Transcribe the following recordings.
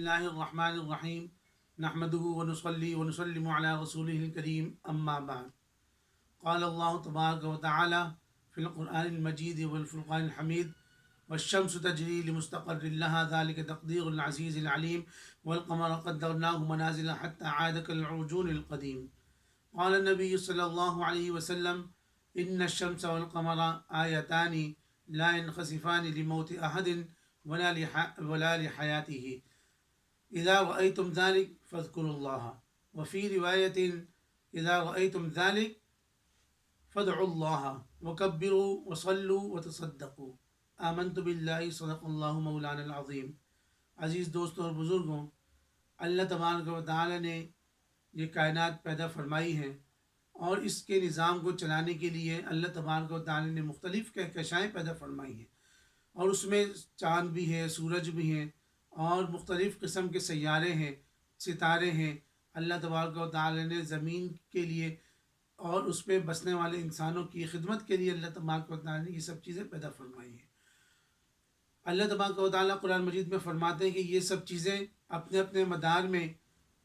اللہ الرحمن الرحیم نحمده ونصلي ونسلم على رسوله الكريم اما بعد قال الله تبارك وتعالى في القرآن المجيد والفرقان الحميد والشمس تجري لمستقر لها ذلك تقدير العزيز العليم والقمر قدرناه منازل حتى عاد كالعرجون القديم قال النبي صلى الله عليه وسلم إن الشمس والقمر آيتان لا ينخسفان لموت أحد ولا لحياته إذا رأيتم ذلك فاذكروا الله وفي رواية إذا رأيتم ذلك فادعوا الله وكبروا وصلوا وتصدقوا آمنت بالله صدق اللہ مولانا العظیم۔ عزیز دوستوں اور بزرگوں، اللہ تبارک و تعالی نے یہ کائنات پیدا فرمائی ہے اور اس کے نظام کو چلانے کے لیے اللہ تبارک و تعالی نے مختلف کہکشائیں پیدا فرمائی ہیں، اور اس میں چاند بھی ہے، سورج بھی ہیں، اور مختلف قسم کے سیارے ہیں، ستارے ہیں۔ اللہ تبارک و تعالی نے زمین کے لیے اور اس پہ بسنے والے انسانوں کی خدمت کے لیے اللہ تبارک و تعالی نے یہ سب چیزیں پیدا فرمائی ہیں۔ اللہ تبارک و تعالی قرآن مجید میں فرماتے ہیں کہ یہ سب چیزیں اپنے اپنے مدار میں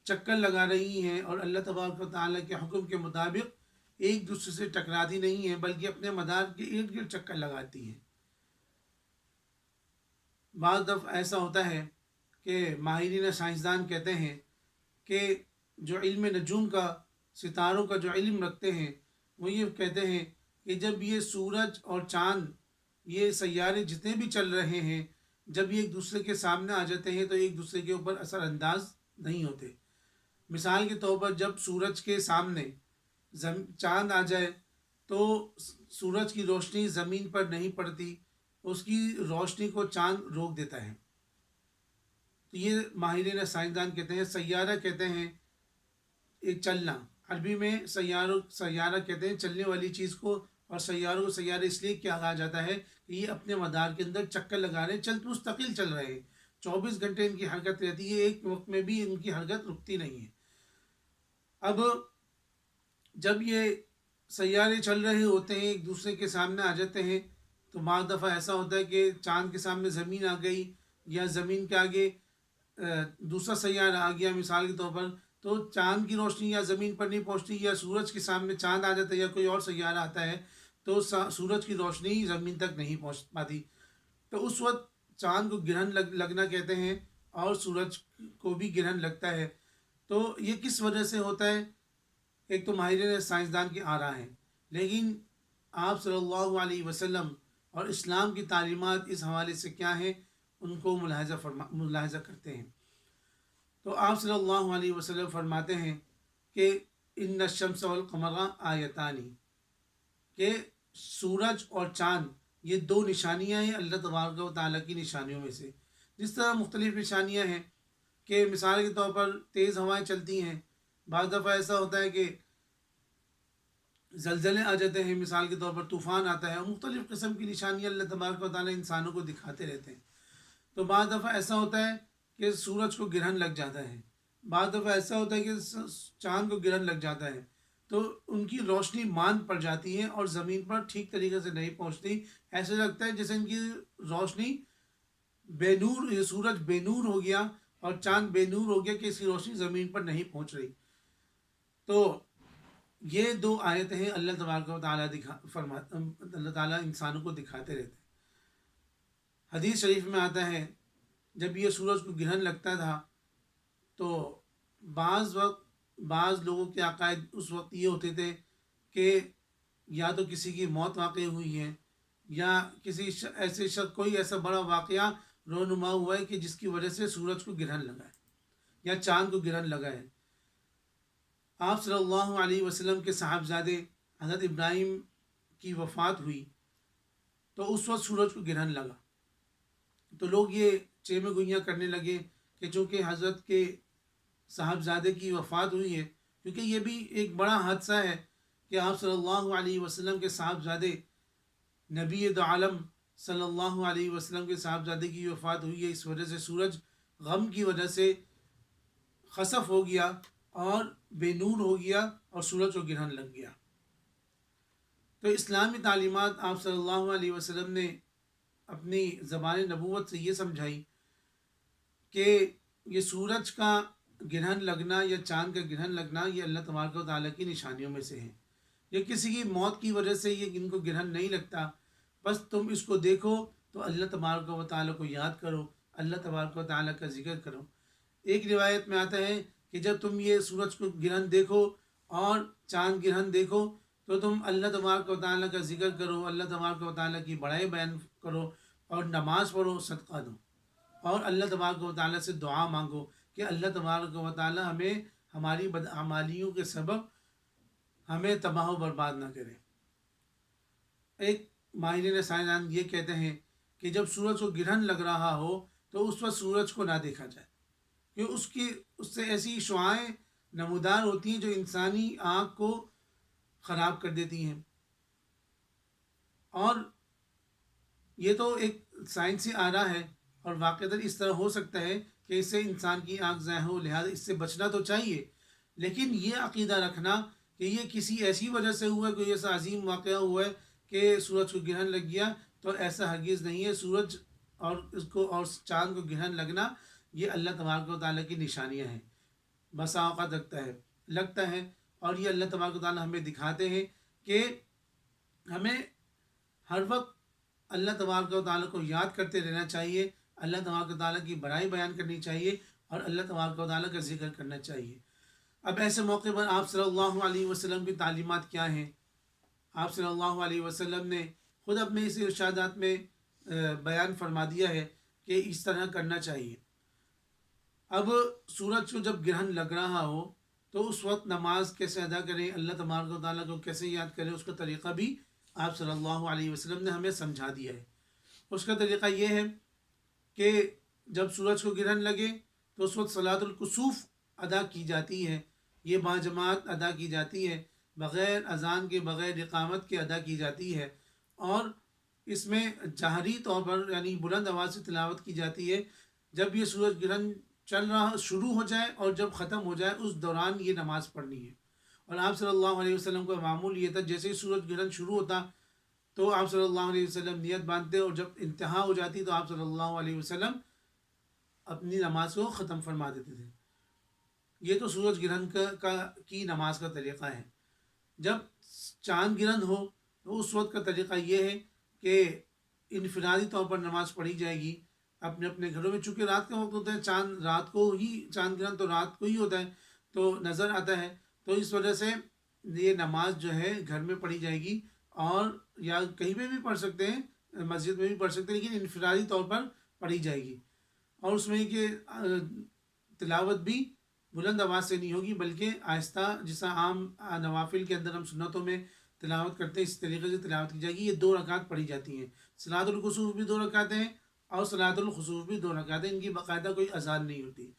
چکر لگا رہی ہیں، اور اللہ تبارک و تعالی کے حکم کے مطابق ایک دوسرے سے ٹکراتی نہیں ہیں، بلکہ اپنے مدار کے ارد گرد چکر لگاتی ہیں۔ بعض دفعہ ایسا ہوتا ہے کہ ماہرین سائنسدان کہتے ہیں کہ جو علم نجوم کا، ستاروں کا جو علم رکھتے ہیں، وہ یہ کہتے ہیں کہ جب یہ سورج اور چاند، یہ سیارے جتنے بھی چل رہے ہیں، جب یہ ایک دوسرے کے سامنے آ جاتے ہیں تو ایک دوسرے کے اوپر اثر انداز نہیں ہوتے۔ مثال کے طور پر جب سورج کے سامنے چاند آ جائے تو سورج کی روشنی زمین پر نہیں پڑتی، اس کی روشنی کو چاند روک دیتا ہے۔ تو یہ ماہرین سائنسدان کہتے ہیں، سیارہ کہتے ہیں ایک چلنا، عربی میں سیارہ کہتے ہیں چلنے والی چیز کو، اور سیاروں کو سیارے اس لیے کہا جاتا ہے کہ یہ اپنے مدار کے اندر چکر لگا رہے ہیں، مستقل چل رہے ہیں، 24 گھنٹے ان کی حرکت رہتی ہے، ایک وقت میں بھی ان کی حرکت رکتی نہیں ہے۔ اب جب یہ سیارے چل رہے ہوتے ہیں، ایک دوسرے کے سامنے آ جاتے ہیں، تو بعض دفعہ ایسا ہوتا ہے کہ چاند کے سامنے زمین آ گئی، یا زمین کے آگے دوسرا سیارہ آ گیا مثال کے طور پر، تو چاند کی روشنی یا زمین پر نہیں پہنچتی، یا سورج کے سامنے چاند آ جاتا ہے یا کوئی اور سیارہ آتا ہے تو سورج کی روشنی زمین تک نہیں پہنچ پاتی، تو اس وقت چاند کو گرہن لگنا کہتے ہیں، اور سورج کو بھی گرہن لگتا ہے۔ تو یہ کس وجہ سے ہوتا ہے؟ ایک تو ماہرین سائنسدان کی آراء ہیں، لیکن آپ صلی اللہ علیہ وسلم اور اسلام کی تعلیمات اس حوالے سے کیا ہیں، ان کو ملاحظہ کرتے ہیں۔ تو آپ صلی اللہ علیہ وسلم فرماتے ہیں کہ ان الشمس والقمر آیتانی، کہ سورج اور چاند یہ دو نشانیاں ہیں اللہ تبارک و تعالیٰ کی نشانیوں میں سے۔ جس طرح مختلف نشانیاں ہیں کہ مثال کے طور پر تیز ہوائیں چلتی ہیں، بعض دفعہ ایسا ہوتا ہے کہ زلزلے آ جاتے ہیں، مثال کے طور پر طوفان آتا ہے، اور مختلف قسم کی نشانیاں اللہ تبارک و تعالیٰ انسانوں کو دکھاتے رہتے ہیں۔ تو بعض دفعہ ایسا ہوتا ہے کہ سورج کو گرہن لگ جاتا ہے، بعض دفعہ ایسا ہوتا ہے کہ چاند کو گرہن لگ جاتا ہے، تو ان کی روشنی ماند پڑ جاتی ہے اور زمین پر ٹھیک طریقے سے نہیں پہنچتی۔ ایسے لگتا ہے جیسے ان کی روشنی بے نور، یہ سورج بے نور ہو گیا اور چاند بے نور ہو گیا کہ اس کی روشنی زمین پر نہیں پہنچ رہی۔ تو یہ دو آیتیں ہیں، اللہ تبارک و تعالیٰ اللہ تعالیٰ انسانوں کو دکھاتے رہتے ہیں۔ حدیث شریف میں آتا ہے جب یہ سورج کو گرہن لگتا تھا تو بعض لوگوں کے عقائد اس وقت یہ ہوتے تھے کہ یا تو کسی کی موت واقع ہوئی ہے، یا کسی ایسے شخص کوئی ایسا بڑا واقعہ رونما ہوا ہے کہ جس کی وجہ سے سورج کو گرہن لگا ہے یا چاند کو گرہن لگا ہے۔ آپ صلی اللہ علیہ وسلم کے صاحبزادے حضرت ابراہیم کی وفات ہوئی تو اس وقت سورج کو گرہن لگا، تو لوگ یہ چیمے گوئیاں کرنے لگے کہ چونکہ حضرت کے صاحبزادے کی وفات ہوئی ہے، کیونکہ یہ بھی ایک بڑا حادثہ ہے کہ آپ صلی اللہ علیہ وسلم کے صاحبزادے نبی دو عالم صلی اللہ علیہ وسلم کے صاحبزادے کی وفات ہوئی ہے، اس وجہ سے سورج غم کی وجہ سے خسف ہو گیا اور بے نور ہو گیا اور سورج کو گرہن لگ گیا۔ تو اسلامی تعلیمات آپ صلی اللہ علیہ وسلم نے اپنی زبان نبوت سے یہ سمجھائی کہ یہ سورج کا گرہن لگنا یا چاند کا گرہن لگنا یہ اللہ تبارک و تعالیٰ کی نشانیوں میں سے ہے۔ یہ کسی کی موت کی وجہ سے یہ ان کو گرہن نہیں لگتا، بس تم اس کو دیکھو تو اللہ تبارک و تعالیٰ کو یاد کرو، اللہ تبارک و تعالیٰ کا ذکر کرو۔ ایک روایت میں آتا ہے کہ جب تم یہ سورج کو گرہن دیکھو اور چاند گرہن دیکھو تو تم اللہ تبارک و تعالیٰ کا ذکر کرو، اللہ تبارک و تعالیٰ کی بڑائی بیان کرو اور نماز پڑھو، صدقہ دو اور اللہ تبارک و تعالیٰ سے دعا مانگو کہ اللہ تبارک و تعالیٰ ہمیں ہماری بدعمالیوں کے سبب ہمیں تباہ و برباد نہ کرے۔ ایک ماہرین سائنسدان یہ کہتے ہیں کہ جب سورج کو گرہن لگ رہا ہو تو اس وقت سورج کو نہ دیکھا جائے، کہ اس سے ایسی شعاعیں نمودار ہوتی ہیں جو انسانی آنکھ کو خراب کر دیتی ہیں، اور یہ تو ایک سائنسی آرا ہے اور واقعتاً اس طرح ہو سکتا ہے کہ اس سے انسان کی آنکھ ضائع ہو، لہٰذا اس سے بچنا تو چاہیے، لیکن یہ عقیدہ رکھنا کہ یہ کسی ایسی وجہ سے ہوا ہے، کوئی ایسا عظیم واقعہ ہوا ہے کہ سورج کو گرہن لگ گیا، تو ایسا ہرگز نہیں ہے۔ سورج اور اس کو اور چاند کو گرہن لگنا یہ اللہ تبارک و تعالیٰ کی نشانیاں ہیں، بسا اوقات لگتا ہے اور یہ اللہ تبارک و تعالیٰ ہمیں دکھاتے ہیں کہ ہمیں ہر وقت اللہ تبارک و تعالیٰ کو یاد کرتے رہنا چاہیے، اللہ تبارک و تعالیٰ کی بڑائی بیان کرنی چاہیے اور اللہ تبارک و تعالیٰ کا ذکر کرنا چاہیے۔ اب ایسے موقع پر آپ صلی اللہ علیہ وسلم کی تعلیمات کیا ہیں؟ آپ صلی اللہ علیہ وسلم نے خود اپنے اس ارشادات میں بیان فرما دیا ہے کہ اس طرح کرنا چاہیے۔ اب سورج کو جب گرہن لگ رہا ہو تو اس وقت نماز کیسے ادا کریں، اللہ تبارک و تعالیٰ کو کیسے یاد کریں، اس کا طریقہ بھی آپ صلی اللہ علیہ وسلم نے ہمیں سمجھا دیا ہے۔ اس کا طریقہ یہ ہے کہ جب سورج کو گرہن لگے تو اس وقت صلاۃ الکسوف ادا کی جاتی ہے، یہ باجماعت ادا کی جاتی ہے، بغیر اذان کے بغیر اقامت کے ادا کی جاتی ہے، اور اس میں جہری طور پر یعنی بلند آواز سے تلاوت کی جاتی ہے۔ جب یہ سورج گرہن شروع ہو جائے اور جب ختم ہو جائے اس دوران یہ نماز پڑھنی ہے۔ اور آپ صلی اللہ علیہ وسلم کا معمول یہ تھا، جیسے ہی سورج گرہن شروع ہوتا تو آپ صلی اللہ علیہ وسلم نیت باندھتے اور جب انتہا ہو جاتی تو آپ صلی اللہ علیہ وسلم اپنی نماز کو ختم فرما دیتے تھے۔ یہ تو سورج گرہن کی نماز کا طریقہ ہے۔ جب چاند گرہن ہو تو اس وقت کا طریقہ یہ ہے کہ انفرادی طور پر نماز پڑھی جائے گی اپنے اپنے گھروں میں، چونکہ رات کا وقت ہوتا ہے، چاند گرہن تو رات کو ہی ہوتا ہے تو نظر آتا ہے، تو اس وجہ سے یہ نماز جو ہے گھر میں پڑھی جائے گی، اور یا کہیں پہ بھی پڑھ سکتے ہیں، مسجد میں بھی پڑھ سکتے ہیں، لیکن انفرادی طور پر پڑھی جائے گی۔ اور اس میں کہ تلاوت بھی بلند آواز سے نہیں ہوگی بلکہ آہستہ، جیسا عام نوافل کے اندر ہم سنتوں میں تلاوت کرتے ہیں اس طریقے سے تلاوت کی جائے گی۔ یہ 2 رکعت پڑھی جاتی ہیں، صلاۃ الکسوف بھی 2 رکعتیں ہیں اور صلاۃ الخسوف بھی 2 رکعتیں، ان کی باقاعدہ کوئی اذان نہیں ہوتی۔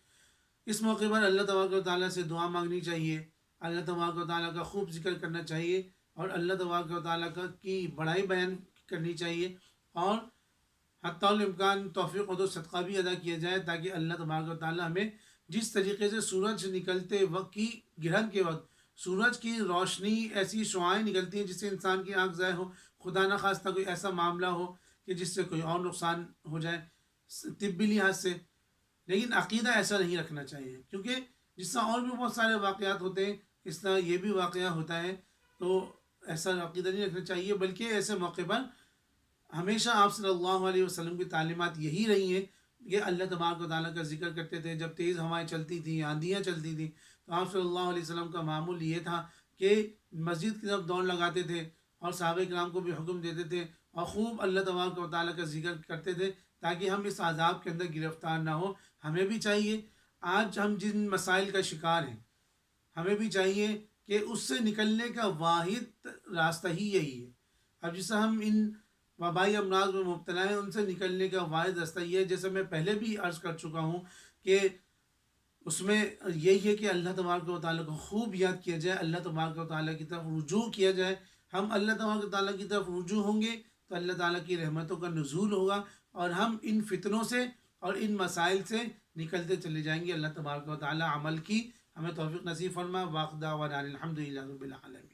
اس موقع پر اللہ تبارک و تعالیٰ سے دعا مانگنی چاہیے، اللہ تبارک و تعالیٰ کا خوب ذکر کرنا چاہیے اور اللہ تبارک و تعالیٰ کی بڑائی بیان کرنی چاہیے، اور حتی الامکان توفیق ہو تو صدقہ بھی ادا کیا جائے تاکہ اللہ تبارک و تعالیٰ ہمیں جس طریقے سے سورج نکلتے وقت کی گرہن کے وقت سورج کی روشنی ایسی شعاعیں نکلتی ہیں جس سے انسان کی آنکھ ضائع ہو، خدا نخواستہ کوئی ایسا معاملہ ہو کہ جس سے کوئی اور نقصان ہو جائے طبی لحاظ سے، لیکن عقیدہ ایسا نہیں رکھنا چاہیے، کیونکہ جس طرح اور بھی بہت سارے واقعات ہوتے ہیں اس طرح یہ بھی واقعہ ہوتا ہے، تو ایسا عقیدہ نہیں رکھنا چاہیے، بلکہ ایسے موقع پر ہمیشہ آپ صلی اللہ علیہ وسلم کی تعلیمات یہی رہی ہیں کہ اللہ تبارک و تعالیٰ کا ذکر کرتے تھے۔ جب تیز ہوائیں چلتی تھیں، آندھیاں چلتی تھیں، تو آپ صلی اللہ علیہ وسلم کا معمول یہ تھا کہ مسجد کی طرف دوڑ لگاتے تھے اور صحابہ کرام کو بھی حکم دیتے تھے اور خوب اللہ تبارک و تعالیٰ کا ذکر کرتے تھے تاکہ ہم اس عذاب کے اندر گرفتار نہ ہو۔ ہمیں بھی چاہیے، آج ہم جن مسائل کا شکار ہیں، ہمیں بھی چاہیے کہ اس سے نکلنے کا واحد راستہ ہی یہی ہے۔ اب جیسا ہم ان وبائی امراض میں مبتلا ہیں، ان سے نکلنے کا واحد راستہ یہ ہے، جیسے میں پہلے بھی عرض کر چکا ہوں کہ اس میں یہی ہے کہ اللہ تبارک و تعالیٰ کو خوب یاد کیا جائے، اللہ تبارک و تعالیٰ کی طرف رجوع کیا جائے۔ ہم اللہ تبارک و تعالیٰ کی طرف رجوع ہوں گے تو اللہ تعالیٰ کی رحمتوں کا نزول ہوگا اور ہم ان فتنوں سے اور ان مسائل سے نکلتے چلے جائیں گے۔ اللہ تبارک و تعالیٰ عمل کی ہمیں توفیق نصیب فرما۔ واخر دعوانا الحمد للہ رب العالمین۔